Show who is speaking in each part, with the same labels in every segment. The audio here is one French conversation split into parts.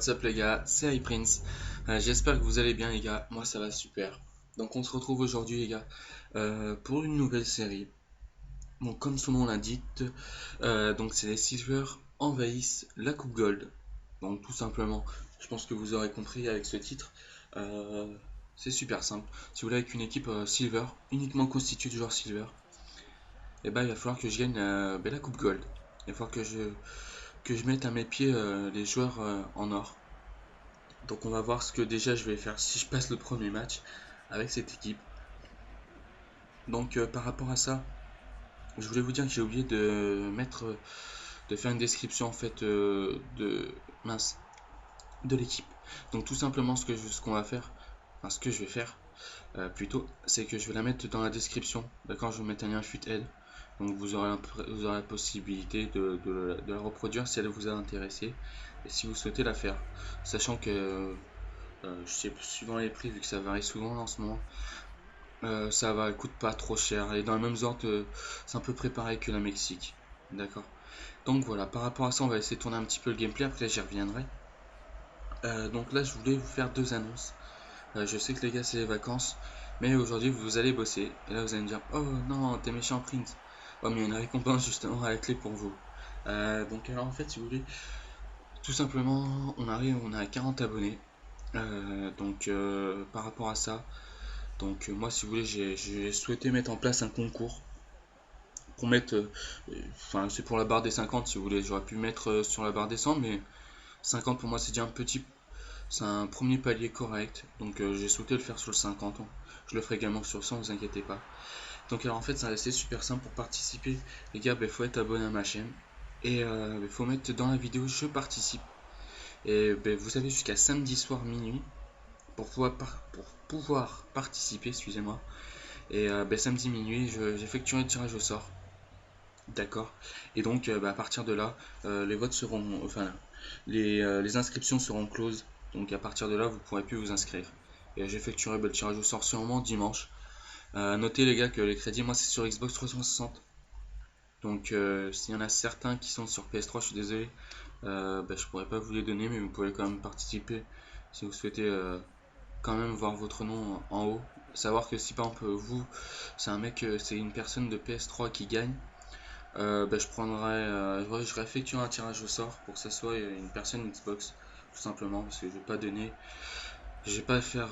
Speaker 1: What's up les gars, c'est iPrince. J'espère que vous allez bien les gars, moi ça va super. Donc on se retrouve aujourd'hui les gars pour une nouvelle série. Donc comme son nom l'indique, donc c'est les Silver envahissent la Coupe Gold. Donc tout simplement, je pense que vous aurez compris avec ce titre. euh, c'est super simple. Si vous voulez avec une équipe Silver, uniquement constituée de joueurs Silver, et ben il va falloir que je gagne la Coupe Gold. Il va falloir que je mette à mes pieds les joueurs en or. Donc on va voir ce que déjà je vais faire si je passe le premier match avec cette équipe. Donc par rapport à ça, je voulais vous dire que j'ai oublié de faire une description en fait de l'équipe. Donc tout simplement ce qu'on va faire, enfin ce que je vais faire plutôt, c'est que je vais la mettre dans la description. D'accord, je vais mettre un lien FUTHEAD. Donc vous aurez la possibilité de la reproduire si elle vous a intéressé et si vous souhaitez la faire. Sachant que je sais, suivant les prix, vu que ça varie souvent en ce moment, ça va, coûte pas trop cher. Et dans le même ordre, c'est un peu préparé que la Mexique. D'accord. Donc voilà, par rapport à ça, on va essayer de tourner un petit peu le gameplay. Après, j'y reviendrai. Donc là, je voulais vous faire deux annonces. Je sais que les gars, c'est les vacances. Mais aujourd'hui, vous allez bosser. Et là, vous allez me dire, oh non, t'es méchant, Prince. Oh, mais il y a une récompense justement à la clé pour vous. Donc alors, en fait, si vous voulez, tout simplement, on a 40 abonnés. Par rapport à ça, moi si vous voulez j'ai souhaité mettre en place un concours pour mettre, enfin c'est pour la barre des 50 si vous voulez, j'aurais pu mettre sur la barre des 100 mais 50 pour moi c'est déjà un petit, c'est un premier palier correct, donc j'ai souhaité le faire sur le 50, je le ferai également sur le 100, vous inquiétez pas. Donc alors en fait c'est super simple pour participer, les gars, faut être abonné à ma chaîne et il faut mettre dans la vidéo je participe et vous avez jusqu'à samedi soir minuit pour pouvoir participer, excusez-moi. Et samedi minuit, j'effectuerai le tirage au sort. D'accord. Et donc, à partir de là, les votes seront, enfin, les inscriptions seront closes. Donc, à partir de là, vous ne pourrez plus vous inscrire. Et j'effectuerai le tirage au sort sûrement dimanche. Notez les gars que les crédits, moi, c'est sur Xbox 360. Donc, s'il y en a certains qui sont sur PS3, je suis désolé, je pourrais pas vous les donner, mais vous pouvez quand même participer si vous souhaitez quand même voir votre nom en haut. Savoir que si par exemple vous, c'est un mec, c'est une personne de PS3 qui gagne, je réeffectuerai un tirage au sort pour que ce soit une personne Xbox, tout simplement, parce que je vais pas faire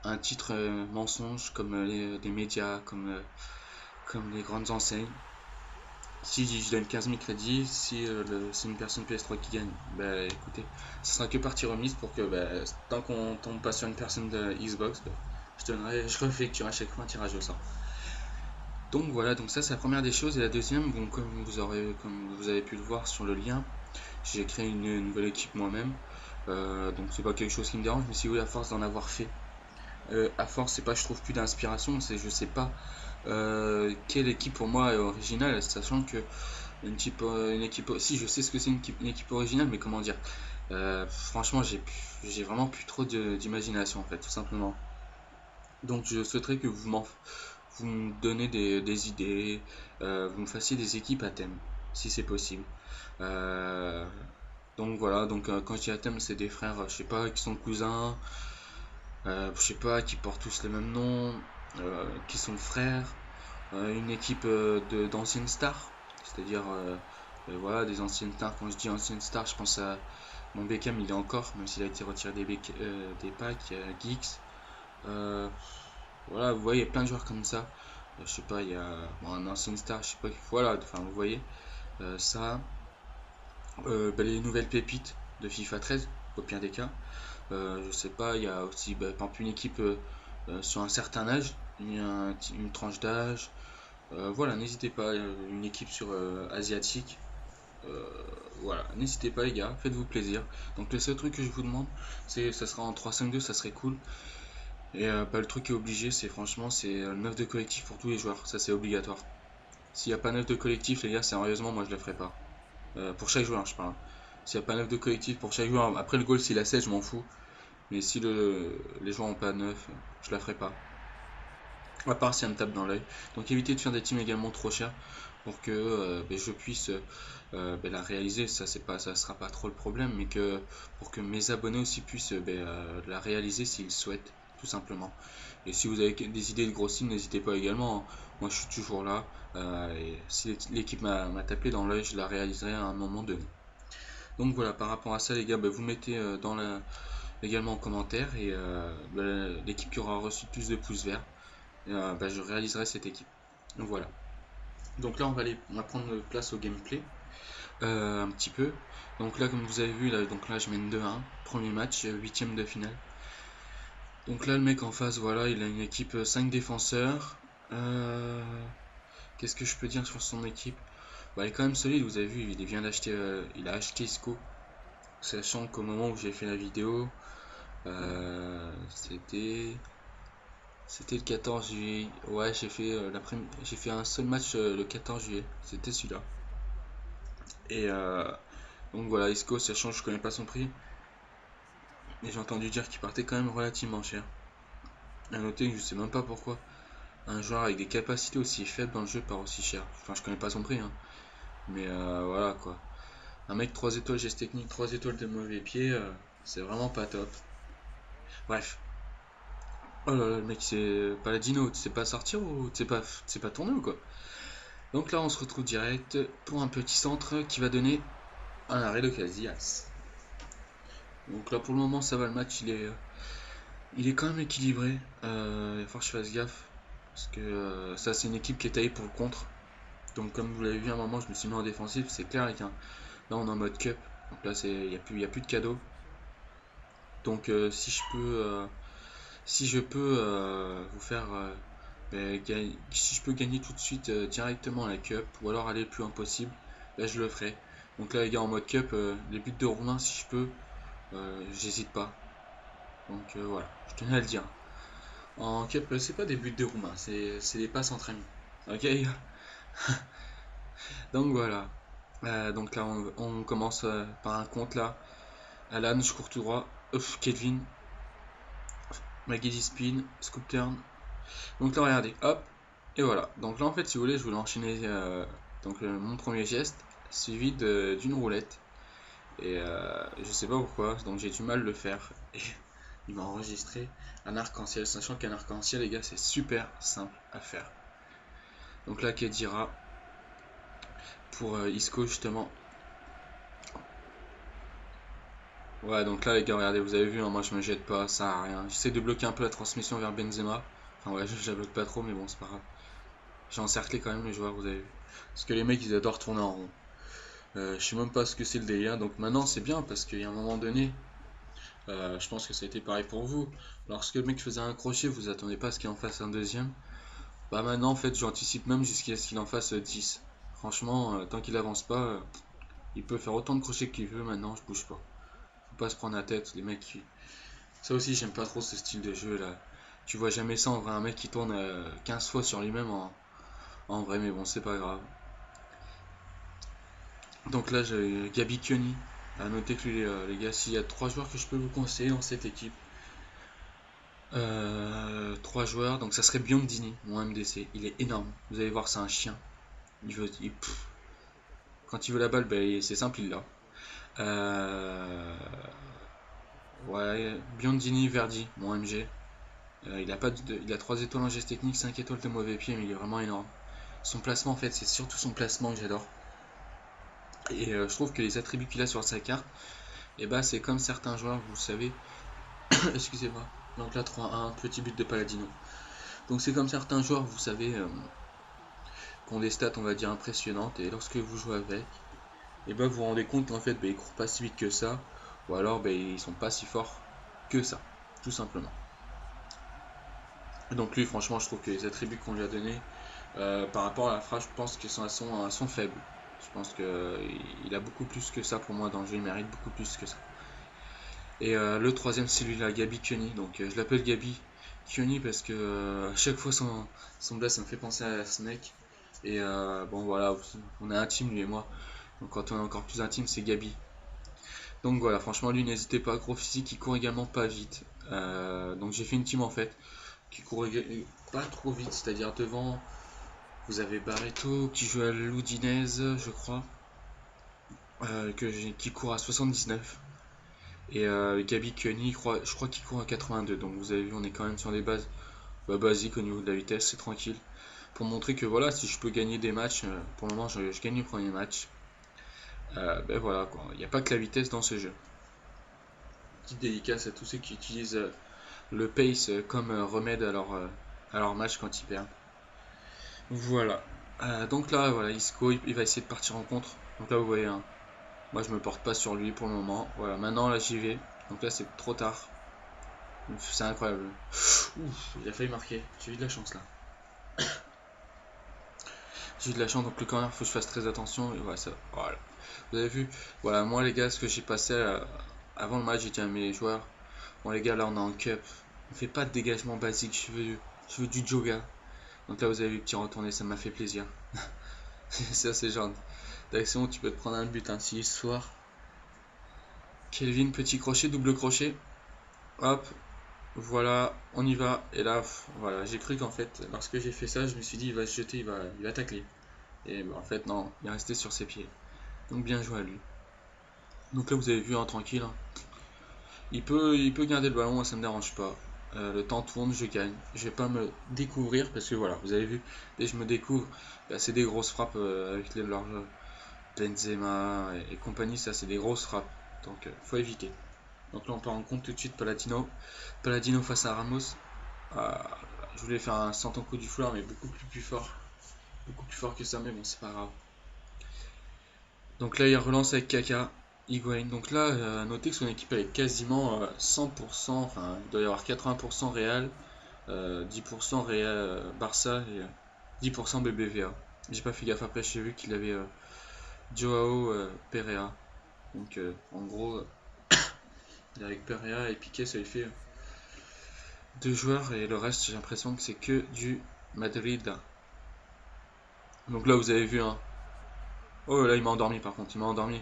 Speaker 1: un titre mensonge comme des médias, comme les grandes enseignes. Si je donne 15 000 crédits, si c'est une personne PS3 qui gagne, écoutez, ce sera que partie remise pour que tant qu'on tombe pas sur une personne de Xbox, je réeffectuerai à chaque fois un tirage au sort. Donc voilà, donc ça c'est la première des choses. Et la deuxième, bon, comme vous avez pu le voir sur le lien, j'ai créé une nouvelle équipe moi-même. Donc c'est pas quelque chose qui me dérange, mais si vous voulez, à force d'en avoir fait, à force c'est pas je trouve plus d'inspiration, c'est je sais pas quelle équipe pour moi est originale, sachant que une équipe, si je sais ce que c'est une équipe originale, mais comment dire, franchement j'ai vraiment plus trop d'imagination en fait, tout simplement. Donc je souhaiterais que vous me donnez des idées, vous me fassiez des équipes à thème, si c'est possible. Euh, donc voilà, quand je dis à thème, c'est des frères, je sais pas, qui sont cousins, je sais pas, qui portent tous les mêmes noms, qui sont frères, une équipe d'anciennes stars, c'est-à-dire voilà, des anciennes stars. Quand je dis anciennes stars, je pense à mon Beckham, il est encore, même s'il a été retiré des packs, Geeks. Voilà, vous voyez, il y a plein de joueurs comme ça. Je sais pas, il y a un ancien star, je sais pas, voilà, enfin vous voyez ça. Les nouvelles pépites de FIFA 13, au pire des cas. Je sais pas, il y a aussi par exemple une équipe sur un certain âge, une tranche d'âge. Voilà, n'hésitez pas, une équipe sur asiatique. Euh, voilà, n'hésitez pas les gars, faites-vous plaisir. Donc le seul truc que je vous demande, ça sera en 3-5-2, ça serait cool. Et le truc qui est obligé, c'est franchement, c'est 9 de collectif pour tous les joueurs. Ça, c'est obligatoire. S'il n'y a pas 9 de collectif, les gars, sérieusement, moi je le ferai pas. Pour chaque joueur, je parle. S'il n'y a pas 9 de collectif pour chaque joueur, après le goal, s'il a 16, je m'en fous. Mais si les joueurs n'ont pas 9, je la ferai pas. À part si elle me tape dans l'œil. Donc évitez de faire des teams également trop chers. pour que je puisse la réaliser. Ça sera pas trop le problème, mais que pour que mes abonnés aussi puissent la réaliser s'ils souhaitent, tout simplement. Et si vous avez des idées de gros signes, n'hésitez pas également, hein. Moi je suis toujours là, et si l'équipe m'a tapé dans l'œil, je la réaliserai à un moment donné. Donc voilà, par rapport à ça les gars, vous mettez également en commentaire, et l'équipe qui aura reçu plus de pouces verts, je réaliserai cette équipe. Donc voilà. Donc là on va prendre place au gameplay un petit peu. Donc là comme vous avez vu, donc là je mène 2-1, premier match, 8ème de finale. Donc là le mec en face, voilà, il a une équipe 5 défenseurs. Qu'est-ce que je peux dire sur son équipe? Elle est quand même solide, vous avez vu, il a acheté Isco. Sachant qu'au moment où j'ai fait la vidéo, c'était le 14 juillet. Ouais, j'ai fait un seul match le 14 juillet. C'était celui-là. Et donc voilà, Isco, sachant que je connais pas son prix. Et j'ai entendu dire qu'il partait quand même relativement cher. A noter que je sais même pas pourquoi un joueur avec des capacités aussi faibles dans le jeu part aussi cher. Enfin, je connais pas son prix, hein. Mais voilà quoi. Un mec 3 étoiles geste technique, 3 étoiles de mauvais pied, c'est vraiment pas top. Bref. Oh là là, le mec c'est Paladino, tu sais pas sortir ou tu sais pas tourner ou quoi? Donc là on se retrouve direct pour un petit centre qui va donner un arrêt de Casillas. Donc là pour le moment ça va, le match il est quand même équilibré. Il va falloir que je fasse gaffe. Parce que ça c'est une équipe qui est taillée pour le contre. Donc comme vous l'avez vu à un moment, je me suis mis en défensif, c'est clair. Là on est en mode cup. Donc là il n'y a plus de cadeau. Donc si je peux vous faire si je peux gagner tout de suite directement la cup, ou alors aller le plus loin possible, là je le ferai. Donc là les gars, en mode cup, les buts de Roumain, si je peux, j'hésite pas. Donc voilà, je tenais à le dire. En cup, c'est pas des buts de Roumain, c'est des passes entre amis. Ok. Donc voilà. Donc là on commence par un compte là. Alan, je cours tout droit. Kelvin, Maggie spin, scoop turn. Donc là regardez, hop, et voilà. Donc là en fait si vous voulez, je voulais enchaîner mon premier geste suivi d'une roulette. Et je sais pas pourquoi, donc j'ai du mal à le faire. Et il m'a enregistré un arc-en-ciel, sachant qu'un arc-en-ciel les gars c'est super simple à faire. Donc là Kedira pour Isco justement. Ouais, donc là les gars, regardez, vous avez vu, hein, moi je me jette pas, ça sert à rien. J'essaie de bloquer un peu la transmission vers Benzema. Enfin ouais, je la bloque pas trop, mais bon, c'est pas grave. J'ai encerclé quand même les joueurs, vous avez vu. Parce que les mecs, ils adorent tourner en rond. Je sais même pas ce que c'est le délire. Donc maintenant, c'est bien, parce qu'il y a un moment donné, je pense que ça a été pareil pour vous. Lorsque le mec faisait un crochet, vous attendez pas à ce qu'il en fasse un deuxième. Bah maintenant, en fait, j'anticipe même jusqu'à ce qu'il en fasse 10. Franchement, tant qu'il avance pas, il peut faire autant de crochets qu'il veut. Maintenant, je bouge pas. Faut pas se prendre la tête, les mecs qui... Ça aussi, j'aime pas trop ce style de jeu là. Tu vois jamais ça en vrai, un mec qui tourne 15 fois sur lui-même en vrai, mais bon, c'est pas grave. Donc là, j'ai Gabi Kioni. À noter que les gars, s'il y a 3 joueurs que je peux vous conseiller dans cette équipe, 3 joueurs, donc ça serait Biondini, mon MDC. Il est énorme. Vous allez voir, c'est un chien. Quand il veut la balle, c'est simple, il l'a. Ouais, Biondini, Verdi, mon MG. Il a 3 étoiles en geste technique, 5 étoiles de mauvais pied, mais il est vraiment énorme. Son placement, en fait, c'est surtout son placement que j'adore. Et je trouve que les attributs qu'il a sur sa carte, c'est comme certains joueurs, vous le savez. Excusez-moi. Donc là, 3-1, petit but de Paladino. Donc c'est comme certains joueurs, vous savez, qui ont des stats, on va dire, impressionnantes. Et lorsque vous jouez avec, vous vous rendez compte qu'en fait, ils courent pas si vite que ça. Ou alors, ils sont pas si forts que ça, tout simplement. Donc lui, franchement, je trouve que les attributs qu'on lui a donnés, par rapport à la phrase, je pense qu'ils sont faibles. Je pense qu'il a beaucoup plus que ça pour moi dans le jeu, il mérite beaucoup plus que ça. Et le troisième, c'est celui-là, Gabi Kioni. Donc je l'appelle Gabi Kioni parce que à chaque fois son blast, ça me fait penser à ce mec. Et bon voilà, on est intime lui et moi. Donc quand on est encore plus intime, c'est Gabi. Donc voilà, franchement lui, n'hésitez pas, gros physique, il court également pas vite. Donc j'ai fait une team en fait qui court pas trop vite, c'est-à-dire devant Vous avez Barreto qui joue à l'Udinese, je crois, qui court à 79. Et Gabi Kioni, je crois qu'il court à 82. Donc vous avez vu, on est quand même sur des bases basiques au niveau de la vitesse, c'est tranquille. Pour montrer que voilà, si je peux gagner des matchs, pour le moment je gagne les premiers matchs. Ben voilà quoi, il n'y a pas que la vitesse dans ce jeu. Petite dédicace à tous ceux qui utilisent le pace comme remède à leur match quand ils perdent. Voilà. Donc là, voilà, Isco, il va essayer de partir en contre. Donc là, vous voyez, hein, moi je me porte pas sur lui pour le moment. Voilà, maintenant là j'y vais. Donc là, c'est trop tard. C'est incroyable. Ouf, il a failli marquer. J'ai eu de la chance là. J'ai eu de la chance, donc le corner, faut que je fasse très attention. Et voilà, ça, voilà. Vous avez vu, voilà, moi les gars, ce que j'ai passé avant le match, j'ai dit à mes joueurs, bon les gars, là on est en cup, on fait pas de dégagement basique, je veux du yoga. Donc là vous avez vu, petit retourné, ça m'a fait plaisir. C'est assez genre d'action où tu peux te prendre un but ainsi ce soir. Kelvin, petit crochet, double crochet. Hop, voilà, on y va. Et là, voilà, j'ai cru qu'en fait, lorsque j'ai fait ça, je me suis dit, il va se jeter, il va tacler. Et en fait, non, il est resté sur ses pieds. Donc bien joué à lui. Donc là, vous avez vu, hein, tranquille. Hein. Il peut garder le ballon, moi ça me dérange pas. Le temps tourne, je gagne. Je vais pas me découvrir parce que voilà, vous avez vu, dès que je me découvre, bah, c'est des grosses frappes avec leur Benzema et compagnie, ça c'est des grosses frappes. Donc faut éviter. Donc là on part en compte tout de suite Paladino. Paladino face à Ramos. Je voulais faire un 100 coup du foulard mais plus fort. Beaucoup plus fort que ça, mais bon c'est pas grave. Donc là il relance avec Kaka. Higuain. Donc là, notez que son équipe elle est quasiment 100%, enfin il doit y avoir 80% Real, 10% Real Barça et 10% BBVA. J'ai pas fait gaffe après, j'ai vu qu'il avait Joao Pereira. Donc en gros, avec Pereira et Piqué, ça lui fait deux joueurs et le reste, j'ai l'impression que c'est que du Madrid. Donc là, vous avez vu, hein. Oh là, il m'a endormi par contre, il m'a endormi.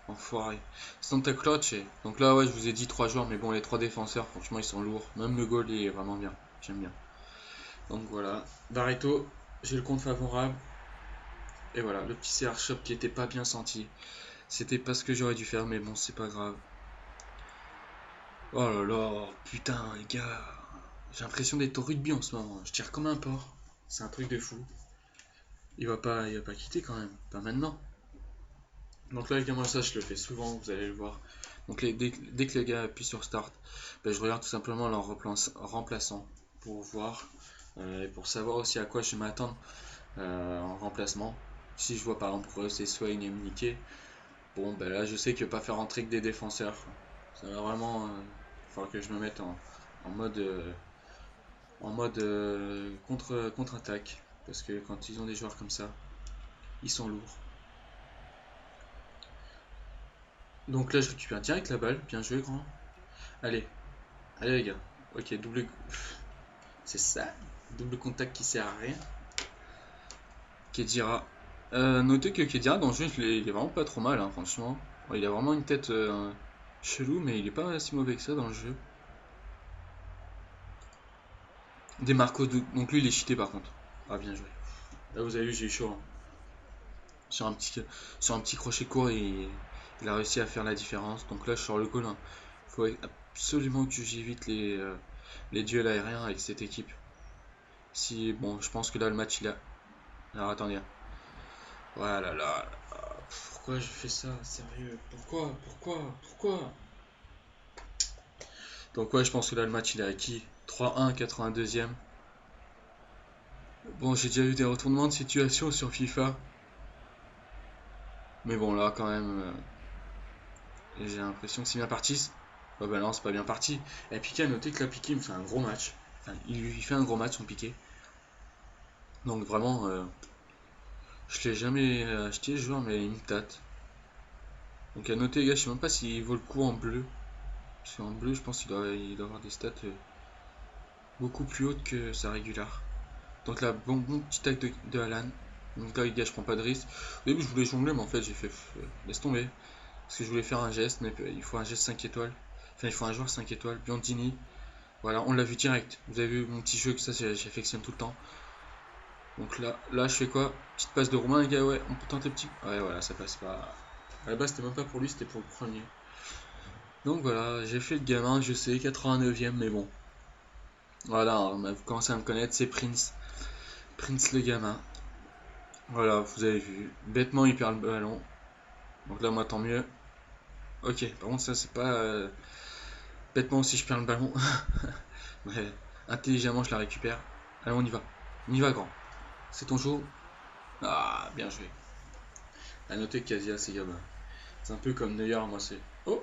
Speaker 1: Enfoiré. Santa Croce. Donc là, ouais, je vous ai dit 3 joueurs, mais bon, les 3 défenseurs, franchement, ils sont lourds. Même le goal est vraiment bien. J'aime bien. Donc voilà. Barreto, j'ai le compte favorable. Et voilà, le petit CR Shop qui était pas bien senti. C'était pas ce que j'aurais dû faire, mais bon, c'est pas grave. Oh là là, putain, les gars. J'ai l'impression d'être au rugby en ce moment. Je tire comme un porc. C'est un truc de fou. Il va pas quitter quand même. Pas maintenant. Donc là, évidemment, ça, je le fais souvent, vous allez le voir. Donc dès que les gars appuient sur Start, ben, je regarde tout simplement leur remplaçant pour voir et pour savoir aussi à quoi je vais m'attendre en remplacement. Si je vois par exemple c'est Swain et Mniké, bon ben là je sais que pas faire rentrer que des défenseurs. Ça va vraiment falloir que je me mette en mode contre-attaque. Parce que quand ils ont des joueurs comme ça, ils sont lourds. Donc là je récupère direct la balle, bien joué grand. Allez, allez les gars. Ok, double. C'est ça. Double contact qui sert à rien. Kedira. Notez que Kedira dans le jeu, il est vraiment pas trop mal, hein, franchement. Bon, il a vraiment une tête chelou, mais il est pas si mauvais que ça dans le jeu. Des Marcos, donc lui il est cheaté par contre. Ah, bien joué. Là vous avez vu, j'ai eu chaud. Hein. Sur un petit crochet court, il a réussi à faire la différence. Donc là, sur le goal, il faut absolument que j'évite les duels aériens avec cette équipe. Si, bon, je pense que là, le match, il a... Alors, attendez. Voilà, là. Pourquoi je fais ça? Sérieux? Pourquoi? Donc, ouais, je pense que là, le match, il est acquis. 3-1, 82e. Bon, j'ai déjà eu des retournements de situation sur FIFA. Mais bon, là, quand même, j'ai l'impression que c'est bien parti. Oh, bah non, c'est pas bien parti. Et Piqué, à noter que là, Piqué, il me fait un gros match. Enfin, il fait un gros match, son Piqué. Donc, vraiment, je l'ai jamais acheté, le joueur, mais il me tâte. Donc, à noter, les gars, je sais même pas s'il vaut le coup en bleu. Parce qu'en bleu, je pense qu'il doit avoir des stats beaucoup plus hautes que sa régulière. Donc là, bon petit tag de Alan. Donc là, les gars, je prends pas de risque. Au début, je voulais jongler, mais en fait, j'ai fait laisse tomber. Parce que je voulais faire un geste, mais il faut un geste 5 étoiles. Enfin, il faut un joueur 5 étoiles. Biondini. Voilà, on l'a vu direct. Vous avez vu mon petit jeu que ça, j'affectionne tout le temps. Donc là je fais quoi? Petite passe de Romain les gars, ouais, on peut tenter le petit. Ouais voilà, ça passe pas. À la base c'était même pas pour lui, c'était pour le premier. Donc voilà, j'ai fait le gamin, je sais, 89e, mais bon. Voilà, on a commencé à me connaître, c'est Prince. Prince le gamin. Voilà, vous avez vu. Bêtement il perd le ballon. Donc là moi tant mieux. Ok, par contre ça c'est pas... Bêtement aussi je perds le ballon. Mais intelligemment je la récupère. Allez on y va. On y va grand. C'est ton jour. Ah, bien joué. À noter que Casillas c'est gamin. C'est un peu comme Neuer, moi c'est... Oh,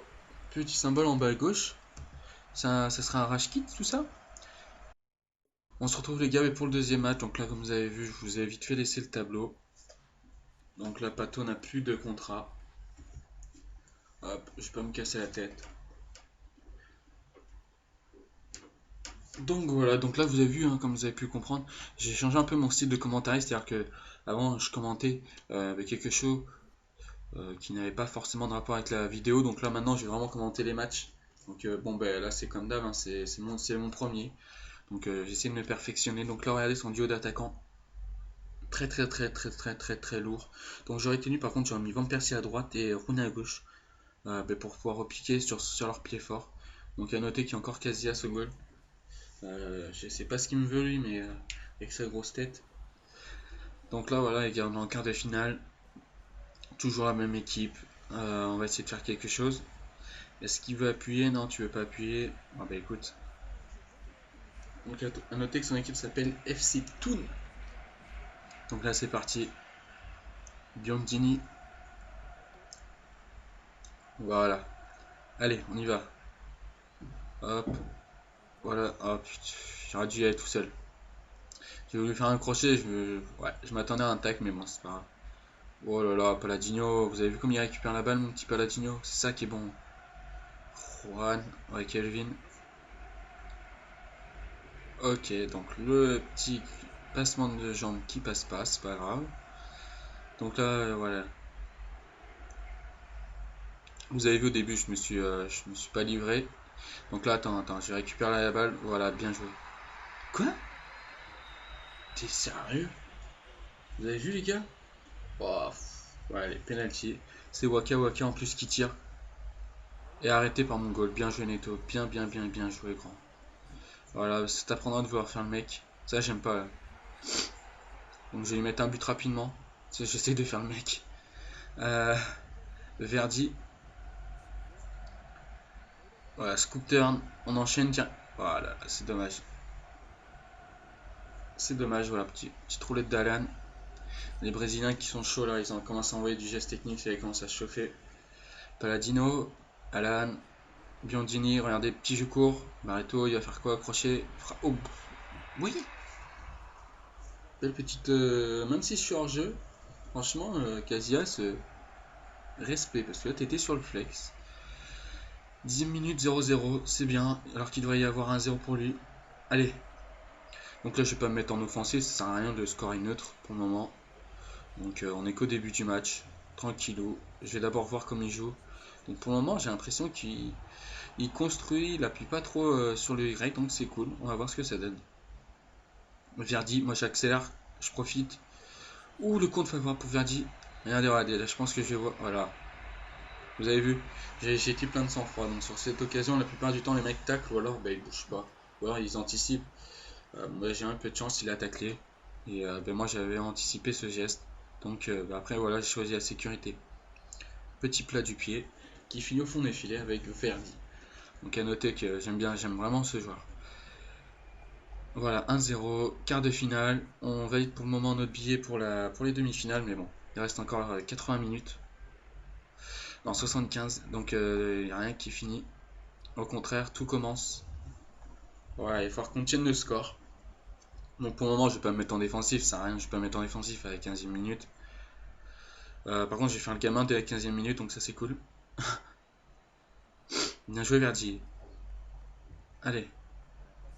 Speaker 1: petit symbole en bas à gauche. Ça sera un rage kit tout ça. On se retrouve les gars pour le deuxième match. Donc là comme vous avez vu, je vous ai vite fait laisser le tableau. Donc là Pato n'a plus de contrat. Hop, je vais pas me casser la tête. Donc voilà, donc là vous avez vu, hein, comme vous avez pu comprendre, j'ai changé un peu mon style de commentaire, c'est-à-dire que avant je commentais avec quelque chose qui n'avait pas forcément de rapport avec la vidéo, donc là maintenant je vais vraiment commenter les matchs. Donc bon ben là c'est comme d'hab, hein, c'est mon premier, donc j'essaie de me perfectionner. Donc là regardez son duo d'attaquants, très lourd. Donc j'aurais tenu par contre, j'aurais mis Van Persie à droite et Rooney à gauche, pour pouvoir repiquer sur leur pied fort. Donc à noter qu'il y a encore Casillas au goal. Je sais pas ce qu'il me veut lui, mais avec sa grosse tête. Donc là voilà les gars, on est en quart de finale. Toujours la même équipe. On va essayer de faire quelque chose. Est-ce qu'il veut appuyer? Non, tu veux pas appuyer. Ah bah écoute. Donc à noter que son équipe s'appelle FC Toon. Donc là c'est parti. Biondini. Voilà. Allez, on y va. Hop. Voilà. Oh putain. J'aurais dû y aller tout seul. J'ai voulu faire un crochet. Ouais, je m'attendais à un tac, mais bon, c'est pas grave. Oh là là, Paladino. Vous avez vu comme il récupère la balle, mon petit Paladino? C'est ça qui est bon. Juan. Ouais, Kelvin. Ok, donc le petit passement de jambe qui passe pas, c'est pas grave. Donc là, voilà. Vous avez vu au début, je me suis pas livré. Donc là, attends, j'ai récupéré la balle. Voilà, bien joué. Quoi? T'es sérieux? Vous avez vu les gars? Oh, ouais, les penalty. C'est Waka Waka en plus qui tire. Et arrêté par mon goal. Bien joué Neto. Bien joué grand. Voilà, ça t'apprendra de vouloir faire le mec. Ça, j'aime pas. Là. Donc je vais lui mettre un but rapidement. J'essaie de faire le mec. Verdi. Voilà, scoop turn, on enchaîne, tiens. Voilà, c'est dommage. C'est dommage, voilà, petite roulette d'Alan. Les Brésiliens qui sont chauds là, ils ont commencé à envoyer du geste technique, ça commence à se chauffer. Paladino, Alan, Biondini, regardez, petit jeu court. Barreto, il va faire quoi? Crochet. Oh, oui! Belle petite. Même si je suis hors jeu, franchement, Casillas, respect, parce que là t'étais sur le flex. 10 minutes 0-0, c'est bien, alors qu'il devrait y avoir un 0 pour lui. Allez. Donc là je vais pas me mettre en offensive, ça sert à rien de scorer neutre pour le moment. Donc on est qu'au début du match, tranquillou. Je vais d'abord voir comment il joue. Donc pour le moment j'ai l'impression qu'il construit, il appuie pas trop sur le Y, donc c'est cool. On va voir ce que ça donne. Verdi, moi j'accélère, je profite. Ouh, le compte favorable pour Verdi. Regardez, là je pense que je vais voir. Voilà. Vous avez vu, j'ai été plein de sang-froid. Donc sur cette occasion, la plupart du temps les mecs taclent ou alors ils bougent pas. Ou alors ils anticipent. J'ai un peu de chance, il a taclé. Et moi j'avais anticipé ce geste. Donc après voilà, j'ai choisi la sécurité. Petit plat du pied qui finit au fond des filets avec Verdi. Donc à noter que j'aime vraiment ce joueur. Voilà, 1-0, quart de finale. On valide pour le moment notre billet pour les demi-finales, mais bon, il reste encore 80 minutes. Non, 75, donc il n'y a rien qui est fini. Au contraire, tout commence. Voilà, il va falloir qu'on tienne le score. Donc pour le moment, je vais pas me mettre en défensif, ça sert à rien, je vais pas me mettre en défensif à la 15e minute. Par contre, j'ai fait un gamin dès la 15e minute, donc ça c'est cool. Bien joué, Verdi. Allez.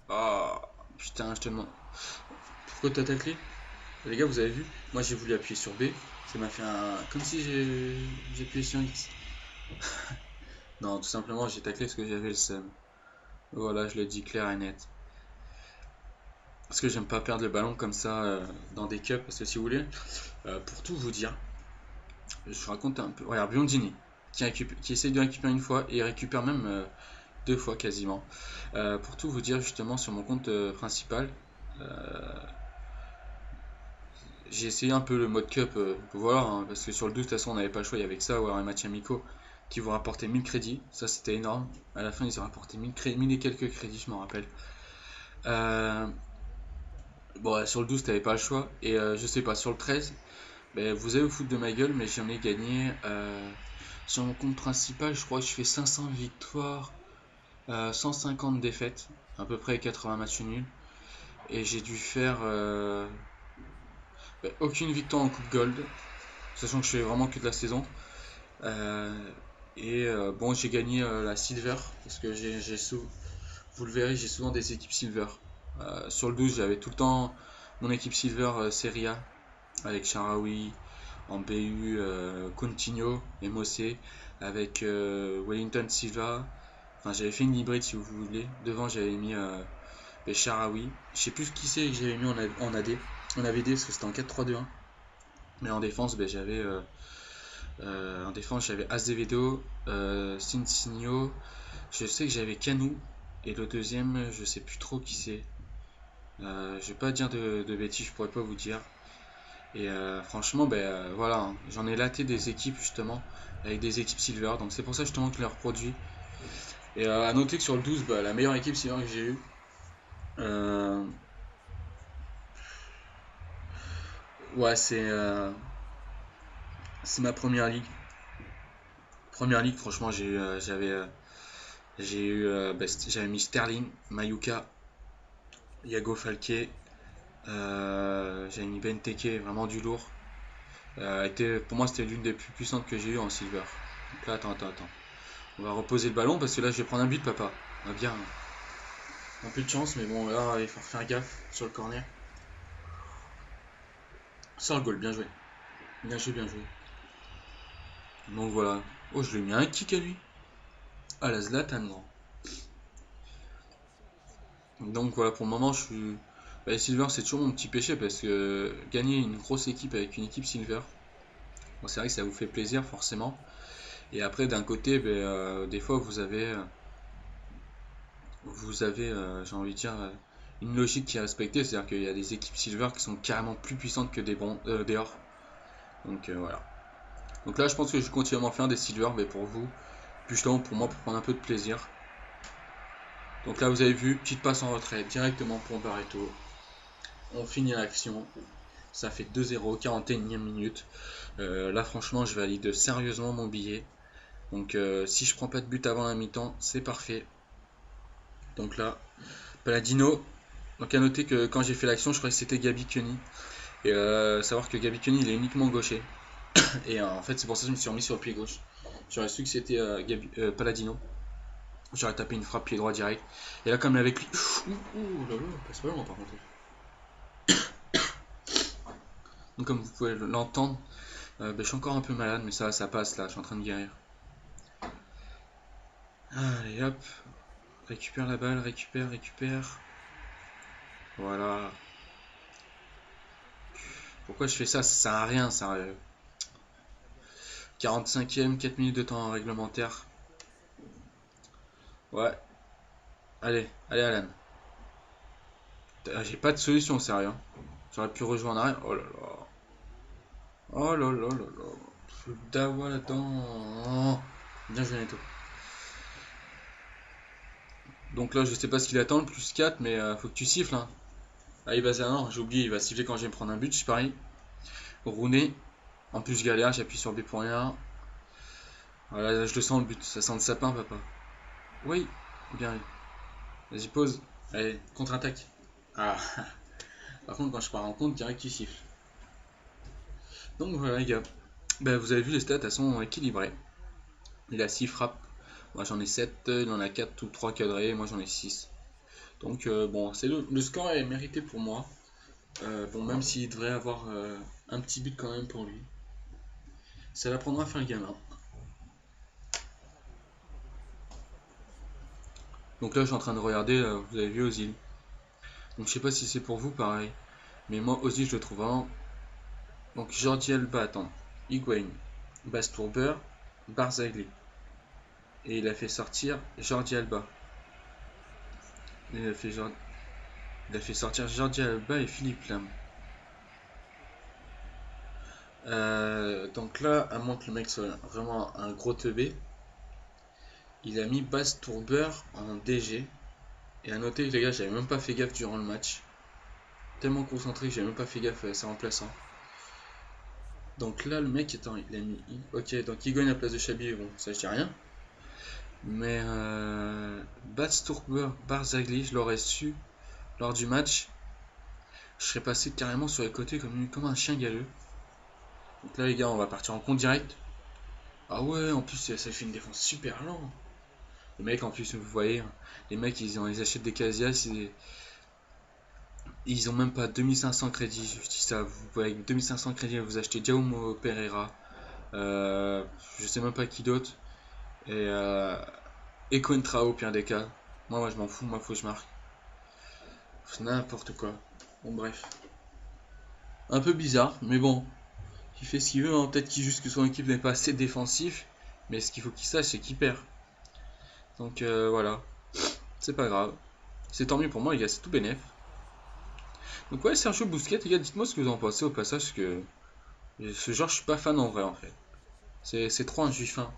Speaker 1: Oh, putain, je te demande. Pourquoi t'as taclé? Les gars, vous avez vu? Moi j'ai voulu appuyer sur B, ça m'a fait un. Comme si j'ai appuyé sur X. Non, tout simplement, j'ai taclé parce que j'avais le seum. Voilà, je le dis clair et net. parce que j'aime pas perdre le ballon comme ça dans des cups. Parce que si vous voulez, pour tout vous dire, je raconte un peu. Regarde, Biondini, qui essaye de récupérer une fois et récupère même deux fois quasiment. Pour tout vous dire, justement, sur mon compte principal, j'ai essayé un peu le mode cup, voilà, hein, parce que sur le 12, de toute façon, on n'avait pas le choix, il y avait que ça, ou alors un match amicaux qui vous rapportait 1000 crédits, ça c'était énorme. À la fin, ils ont rapporté 1000 et quelques crédits, je m'en rappelle. Euh, bon, ouais, sur le 12, t'avais pas le choix, et je sais pas, sur le 13, ben, vous allez vous foutre de ma gueule, mais j'en ai gagné. Sur mon compte principal, je crois que je fais 500 victoires, 150 défaites, à peu près 80 matchs nuls, et j'ai dû faire ben, aucune victoire en Coupe Gold, sachant que je fais vraiment que de la saison. Euh, bon, j'ai gagné la Silver parce que vous le verrez, j'ai souvent des équipes Silver. Sur le 12, j'avais tout le temps mon équipe Silver Serie A avec Sharawi, en BU Coutinho, Mosé, avec Wellington Silva. Enfin, j'avais fait une hybride si vous voulez. Devant, j'avais mis Sharawi. Je sais plus qui c'est que j'avais mis en AD. En AVD parce que c'était en 4-3-2-1. Mais en défense, en défense, j'avais Azevedo, Cincinio. Je sais que j'avais Canou. Et le deuxième, je sais plus trop qui c'est. Je vais pas dire de bêtises, je pourrais pas vous dire. Et franchement, voilà, hein, j'en ai laté des équipes justement, avec des équipes Silver. Donc c'est pour ça justement que leurs produits. Et à noter que sur le 12, la meilleure équipe Silver que j'ai eue, ouais, c'est ma première ligue. Première ligue, franchement, j'avais mis Sterling, Mayuka, Yago Falke, j'avais mis Benteke, vraiment du lourd. Pour moi, c'était l'une des plus puissantes que j'ai eues en silver. Donc là, attends. On va reposer le ballon parce que là, je vais prendre un but, papa. On va bien. Un peu de chance, mais bon, là, il faut faire gaffe sur le corner. Sort le goal, bien joué. Bien joué, bien joué. Donc voilà. Oh, je lui ai mis un kick à lui. Ah, la Zlatan, non. Donc voilà, pour le moment, je suis. Les Silver, c'est toujours mon petit péché parce que gagner une grosse équipe avec une équipe Silver, bon, c'est vrai que ça vous fait plaisir forcément. Et après, d'un côté, des fois, j'ai envie de dire, une logique qui est respectée, c'est-à-dire qu'il y a des équipes Silver qui sont carrément plus puissantes que des Or. Donc voilà. Donc là, je pense que je vais continuer à m'en faire des Silver, mais pour vous, plus justement pour moi, pour prendre un peu de plaisir. Donc là, vous avez vu, petite passe en retrait directement pour Barreto. On finit l'action. Ça fait 2-0, 41e minute. Là, franchement, je valide sérieusement mon billet. Donc, si je prends pas de but avant la mi-temps, c'est parfait. Donc là, Paladino. Donc, à noter que quand j'ai fait l'action, je croyais que c'était Gabi Kenny. Et savoir que Gabi Kenny, il est uniquement gaucher. Et en fait, c'est pour ça que je me suis remis sur le pied gauche. J'aurais su que c'était Paladino. J'aurais tapé une frappe pied droit direct. Et là, comme avec lui. Ouh là là, passe pas loin par contre. Donc, comme vous pouvez l'entendre, je suis encore un peu malade, mais ça passe là, je suis en train de guérir. Allez hop, récupère la balle, récupère. Voilà. Pourquoi je fais ça? Ça sert à rien, ça. 45e, 4 minutes de temps réglementaire. Ouais. Allez Alan. J'ai pas de solution, sérieux. J'aurais pu rejouer en arrière. Oh là là. Oh là là là là. Je dawa là-dedans. Bien joué Neto. Donc là, je sais pas ce qu'il attend, le plus 4, mais faut que tu siffles. Hein. Ah, il va non, j'ai oublié, il va siffler quand je vais me prendre un but, je parie. Rooney. En plus, je galère, j'appuie sur B pour rien. Voilà, je le sens le but, ça sent le sapin, papa. Oui, bien. Vas-y, pause. Allez, contre-attaque. Ah, par contre, quand je pars en compte, direct, tu siffles. Donc voilà, les gars. Vous avez vu, les stats, elles sont équilibrées. Il a 6 frappes. Moi, j'en ai 7. Il en a 4 ou 3 cadrés. Moi, j'en ai 6. Donc, bon, le score est mérité pour moi. Bon, même s'il devrait avoir un petit but quand même pour lui. Ça l'apprendra à faire le gamin. Donc là, je suis en train de regarder, vous avez vu Ozil. Donc je sais pas si c'est pour vous pareil. Mais moi aussi je le trouve vraiment. Donc Jordi Alba, attends. Higuain, Bastourber, Barzagli. Et il a fait sortir Jordi Alba. Il a fait sortir Jordi Alba et Philippe Lam. Donc là, à moins que le mec soit vraiment un gros teubé, il a mis Bastourber en DG. Et à noter que les gars, j'avais même pas fait gaffe durant le match. Tellement concentré que j'avais même pas fait gaffe à ses remplaçants. Donc là, le mec, attends, il a mis. Ok, donc il gagne la place de Chabi, bon, ça je dis rien. Mais Bastourber, Barzagli, je l'aurais su lors du match. Je serais passé carrément sur les côtés comme un chien galeux. Donc là, les gars, on va partir en compte direct. Ah ouais, en plus, ça fait une défense super lente. Les mecs, en plus, vous voyez, les mecs, ils achètent des Casillas, ils ont même pas 2500 crédits. Je dis ça, vous voyez, avec 2500 crédits, vous achetez Jaume Pereira, je sais même pas qui d'autre, et Coentrao au pire des cas. Moi, je m'en fous, moi, faut que je marque. C'est n'importe quoi. Bon, bref. Un peu bizarre, mais bon. Il fait ce qu'il veut, hein. Peut-être qu'il juste que son équipe n'est pas assez défensif, mais ce qu'il faut qu'il sache, c'est qu'il perd. Donc voilà, c'est pas grave. C'est tant mieux pour moi, les gars, c'est tout bénef. Donc ouais, Sergio Busquets, les gars, dites-moi ce que vous en pensez au passage, parce que ce genre, je suis pas fan en vrai, en fait. C'est trop un juifin.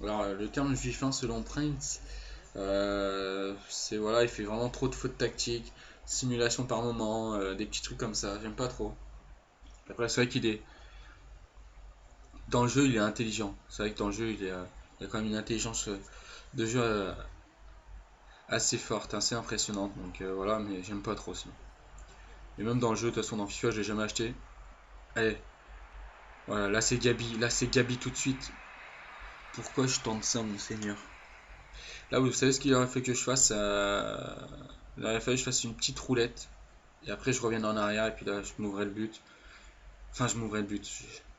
Speaker 1: Alors, le terme juifin, selon Prince, c'est voilà, il fait vraiment trop de fautes tactiques, simulation par moment, des petits trucs comme ça, j'aime pas trop. Après, c'est vrai qu'il est. Dans le jeu, il est intelligent. C'est vrai que dans le jeu, il y a quand même une intelligence de jeu assez forte, assez impressionnante. Donc voilà, mais j'aime pas trop aussi. Et même dans le jeu, de toute façon, dans FIFA, je l'ai jamais acheté. Allez, voilà, là c'est Gabi tout de suite. Pourquoi je tente ça, mon seigneur? Là, vous savez ce qu'il aurait fait que je fasse il aurait fallu que je fasse une petite roulette. Et après, je reviens en arrière, et puis là, je m'ouvrais le but. Enfin, je m'ouvrais le but.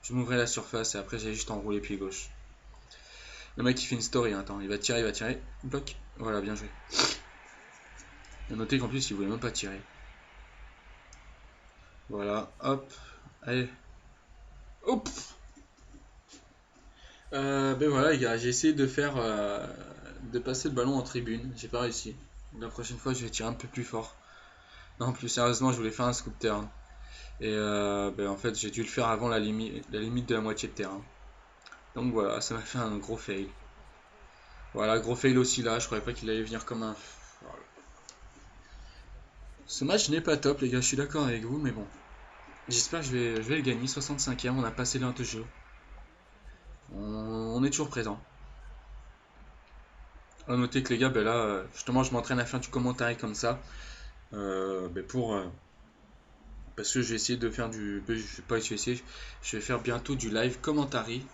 Speaker 1: Je m'ouvrais la surface, et après, j'allais juste enrouler pied gauche. Le mec, il fait une story, hein. Attends, il va tirer. Bloc. Voilà, bien joué. Il a noté qu'en plus, il voulait même pas tirer. Voilà, hop. Allez. Hop. Ben voilà, les gars, j'ai essayé de de passer le ballon en tribune. J'ai pas réussi. La prochaine fois, je vais tirer un peu plus fort. Non, plus sérieusement, je voulais faire un scoop turn. Et ben, en fait, j'ai dû le faire avant la limite de la moitié de terrain. Donc voilà, ça m'a fait un gros fail. Voilà, gros fail aussi là. Je croyais pas qu'il allait venir comme un. Voilà. Ce match n'est pas top, les gars, je suis d'accord avec vous, mais bon. J'espère que je vais le gagner. 65e, on a passé l'un de jeu. On est toujours présent. À noter que les gars, ben là, justement, je m'entraîne à faire du commentaire comme ça. Ben parce que je vais essayer de faire du. Ben, je vais pas essayer, je vais faire bientôt du live commentary.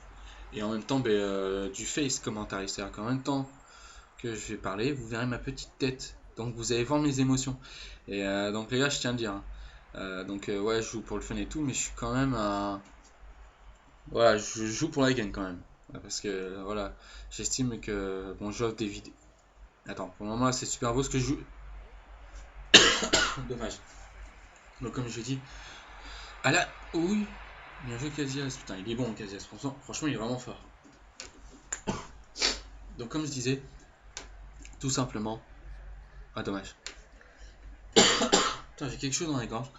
Speaker 1: Et en même temps, ben, du face commentary. C'est-à-dire qu'en même temps que je vais parler, vous verrez ma petite tête. Donc vous allez voir mes émotions. Et donc les gars, je tiens à le dire, hein. Donc ouais, je joue pour le fun et tout, mais je suis quand même un. Voilà, je joue pour la gagne quand même. Parce que voilà, j'estime que bon, j'offre des vidéos. Attends, pour le moment là, c'est super beau ce que je joue. Dommage. Donc comme je dis, ah là, oui, bien joué Casillas. Putain, il est bon Casillas. Franchement, il est vraiment fort. Donc comme je disais, tout simplement. Ah dommage. Putain, j'ai quelque chose dans les gorges.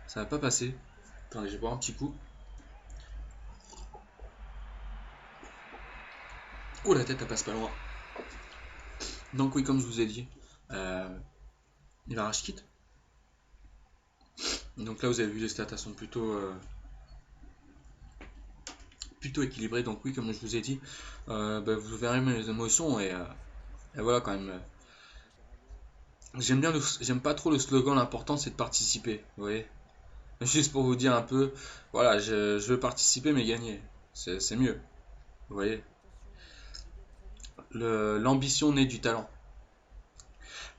Speaker 1: Ça va pas passer. Attendez, je vais boire un petit coup. Oh, la tête, elle passe pas loin. Donc oui, comme je vous ai dit, il va rage quitte. Donc là, vous avez vu les stats, elles sont plutôt équilibrées. Donc oui, comme je vous ai dit, bah, vous verrez mes émotions et voilà quand même. J'aime pas trop le slogan. L'important c'est de participer. Vous voyez. Juste pour vous dire un peu, voilà, je veux participer mais gagner. C'est mieux. Vous voyez. L'ambition naît du talent.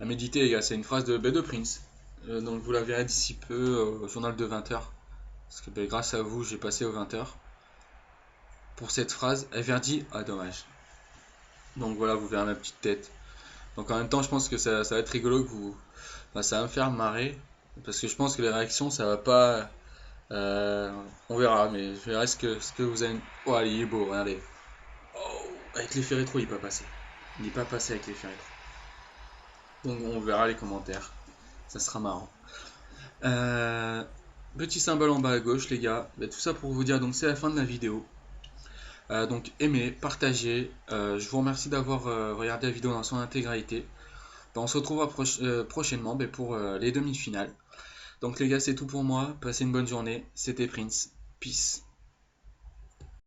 Speaker 1: La méditer, les gars, c'est une phrase de Prince. Donc vous la verrez d'ici peu au journal de 20h. Parce que grâce à vous, j'ai passé aux 20h. Pour cette phrase, elle vient dire ah dommage. Donc voilà, vous verrez ma petite tête. Donc en même temps, je pense que ça va être rigolo que vous. Enfin, ça va me faire marrer. parce que je pense que les réactions, ça va pas. On verra, mais je verrai ce que vous avez. Oh, allez, il est beau, regardez. Oh, avec l'effet rétro, il n'est pas passé. Il n'est pas passé avec l'effet rétro. Donc on verra les commentaires. Ça sera marrant. Euh, Petit symbole en bas à gauche, les gars. Bah, tout ça pour vous dire, donc c'est la fin de la vidéo. Donc aimez, partagez. Je vous remercie d'avoir regardé la vidéo dans son intégralité. Bah, on se retrouvera prochainement pour les demi-finales. Donc les gars, c'est tout pour moi. Passez une bonne journée. C'était Prince. Peace.